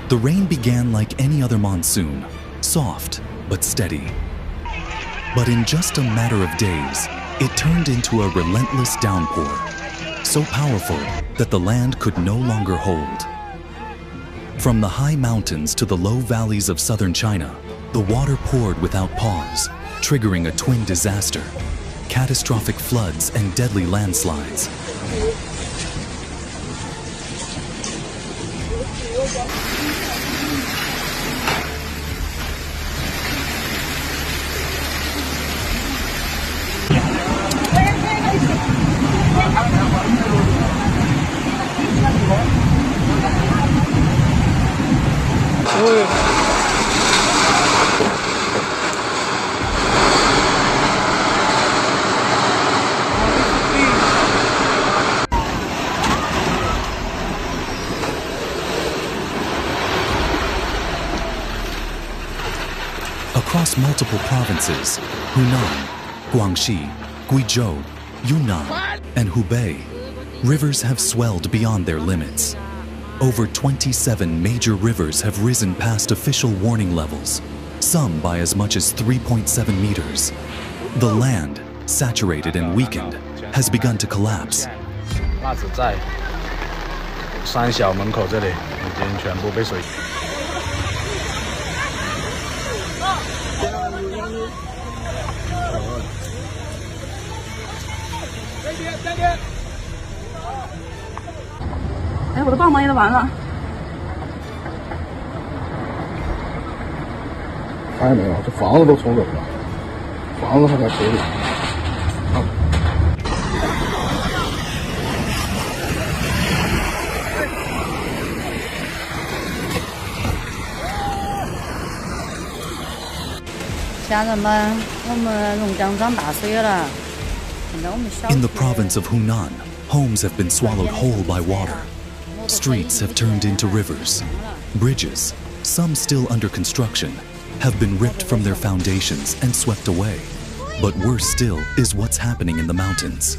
The rain began like any other monsoon, soft but steady. But in just a matter of days, it turned into a relentless downpour, so powerful that the land could no longer hold. From the high mountains to the low valleys of southern China, the water poured without pause, triggering a twin disaster: catastrophic floods and deadly landslides. Across multiple provinces, Hunan, Guangxi, Guizhou, Yunnan, and Hubei, rivers have swelled beyond their limits. Over 27 major rivers have risen past official warning levels, some by as much as 3.7 meters. The land, saturated and weakened, has begun to collapse. 那只在山小门口这里已经全部被水。 哎，我的棒棒也都完了。发现没有？这房子都冲走了，房子还在水里。家人们，我们龙江涨大水了。现在我们小区。 In the province of Hunan, homes have been swallowed whole by water. Streets have turned into rivers. Bridges, some still under construction, have been ripped from their foundations and swept away. But worse still is what's happening in the mountains.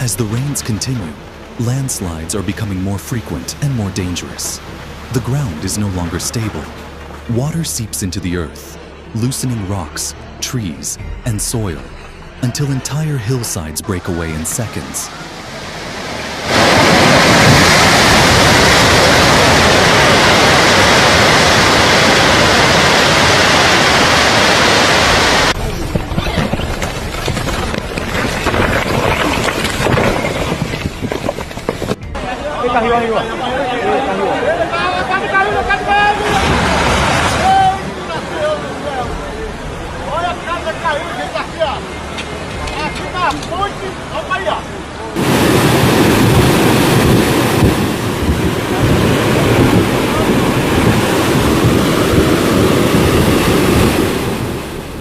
As the rains continue, landslides are becoming more frequent and more dangerous. The ground is no longer stable. Water seeps into the earth, loosening rocks, trees, and soil, until entire hillsides break away in seconds.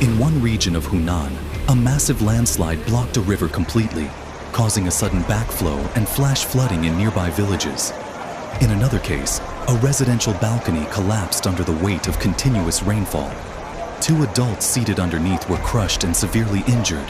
In one region of Hunan, a massive landslide blocked a river completely, causing a sudden backflow and flash flooding in nearby villages. In another case, a residential balcony collapsed under the weight of continuous rainfall. 2 adults seated underneath were crushed and severely injured.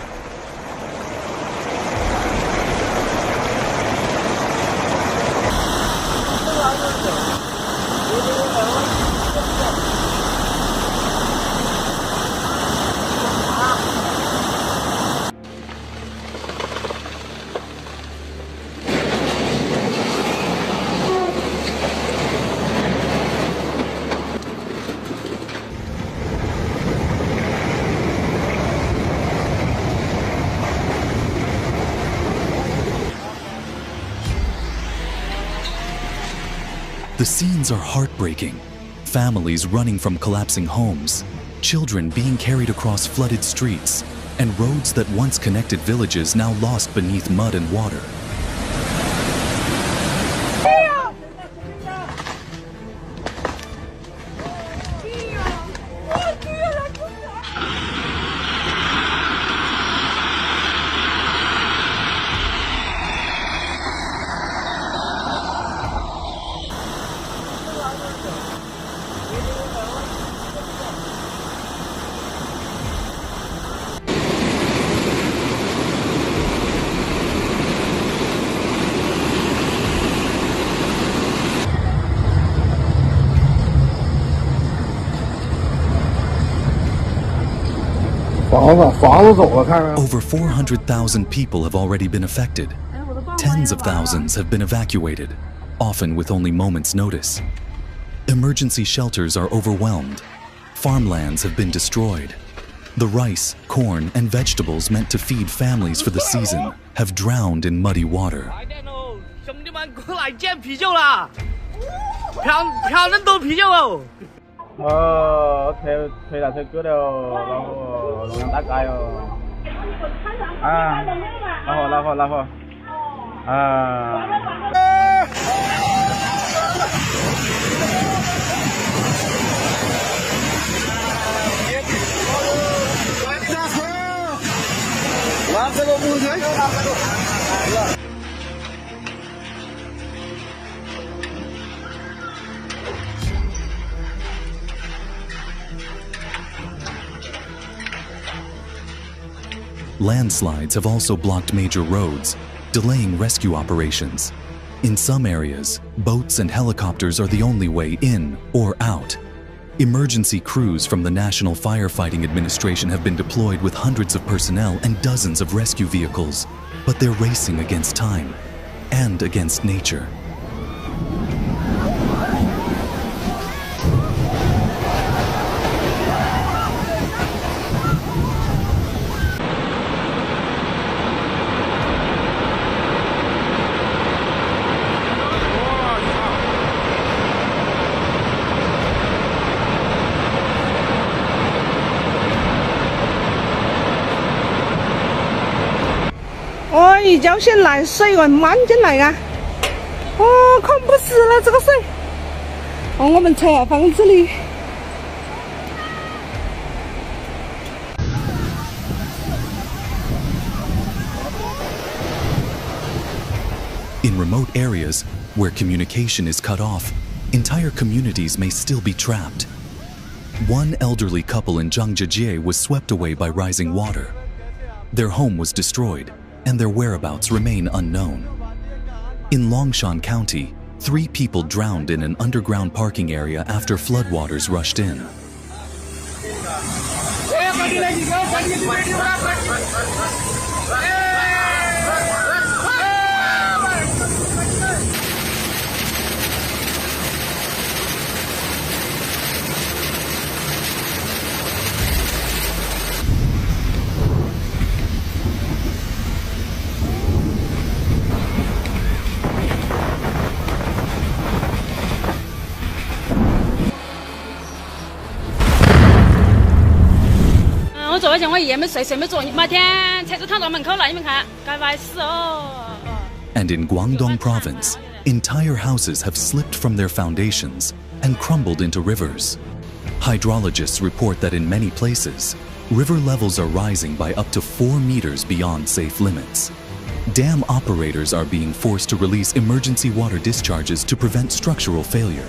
The scenes are heartbreaking. Families running from collapsing homes, children being carried across flooded streets, and roads that once connected villages now lost beneath mud and water. Over 400,000 people have already been affected. Tens of thousands have been evacuated, often with only moments' notice. Emergency shelters are overwhelmed. Farmlands have been destroyed. The rice, corn, and vegetables meant to feed families for the season have drowned in muddy water. Landslides have also blocked major roads, delaying rescue operations. In some areas, boats and helicopters are the only way in or out. Emergency crews from the National Firefighting Administration have been deployed with hundreds of personnel and dozens of rescue vehicles, but they're racing against time and against nature.哦，一脚先来水完漫进来啊！哦，控不死了这个水。哦，我们拆房子里。In remote areas where communication is cut off, entire communities may still be trapped. One elderly couple in Guangxi was swept away by rising water. Their home was destroyed, and their whereabouts remain unknown. In Longshan County, 3 people drowned in an underground parking area after floodwaters rushed in. And in Guangdong province, entire houses have slipped from their foundations and crumbled into rivers. Hydrologists report that in many places, river levels are rising by up to 4 meters beyond safe limits. Dam operators are being forced to release emergency water discharges to prevent structural failure.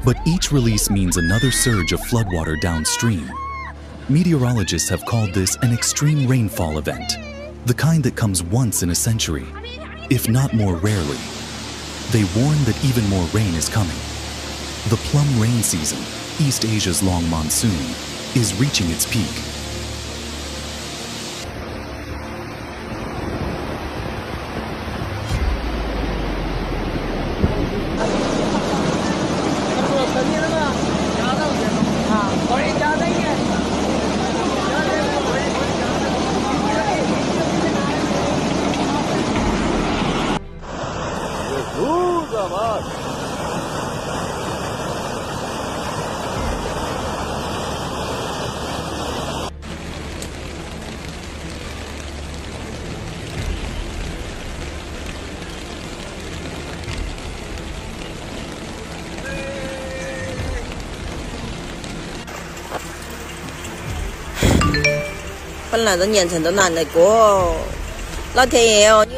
But each release means another surge of floodwater downstream. Meteorologists have called this an extreme rainfall event, the kind that comes once in a century, if not more rarely. They warn that even more rain is coming. The plum rain season, East Asia's long monsoon, is reaching its peak.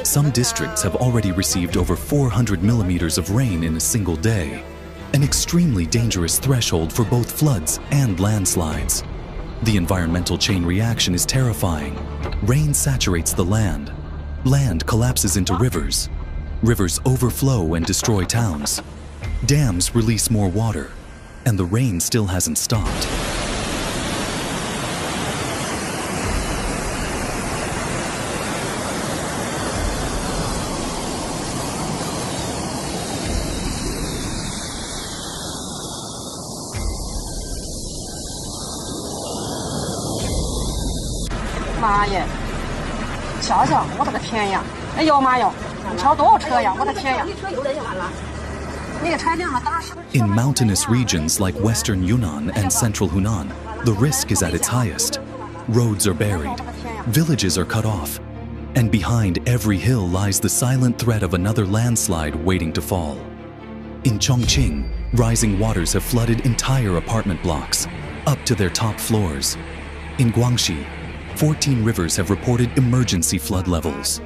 Some districts have already received over 400 millimeters of rain in a single day, an extremely dangerous threshold for both floods and landslides. The environmental chain reaction is terrifying. Rain saturates the land. Land collapses into rivers. Rivers overflow and destroy towns. Dams release more water, and the rain still hasn't stopped. In mountainous regions like western Yunnan and central Hunan, the risk is at its highest. Roads are buried, villages are cut off, and behind every hill lies the silent threat of another landslide waiting to fall. In Chongqing, rising waters have flooded entire apartment blocks, up to their top floors. In Guangxi, 14 rivers have reported emergency flood levels.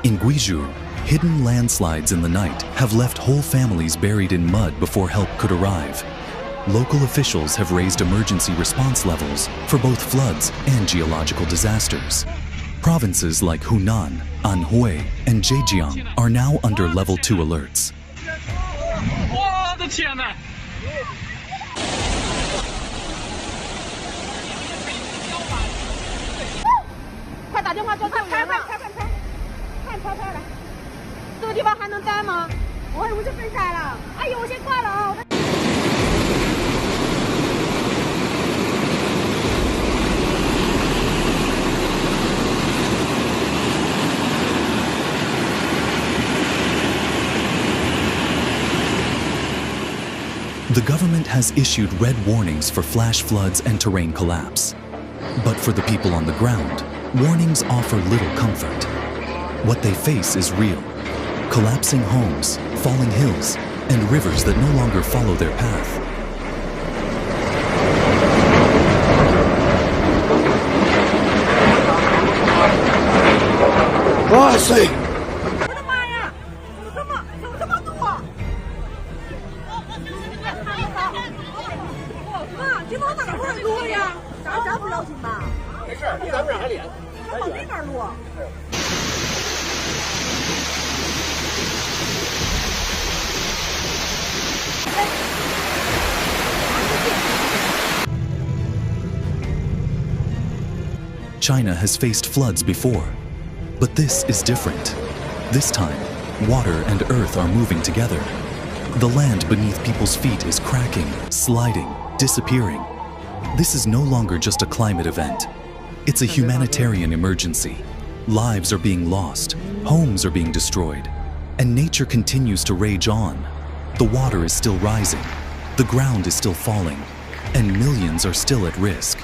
In Guizhou, hidden landslides in the night have left whole families buried in mud before help could arrive. Local officials have raised emergency response levels for both floods and geological disasters. Provinces like Hunan, Anhui, and Zhejiang are now under level 2 alerts. The government has issued red warnings for flash floods and terrain collapse. But for the people on the ground, warnings offer little comfort. What they face is real: collapsing homes, falling hills, and rivers that no longer follow their path. 哇塞！ 我的妈呀！怎么这么多？妈，这帮哪块多呀？咱不要紧吧？没事，离咱们这儿还远。还往那边落。 China has faced floods before, but this is different. This time, water and earth are moving together. The land beneath people's feet is cracking, sliding, disappearing. This is no longer just a climate event. It's a humanitarian emergency. Lives are being lost, homes are being destroyed, and nature continues to rage on. The water is still rising, the ground is still falling, and millions are still at risk.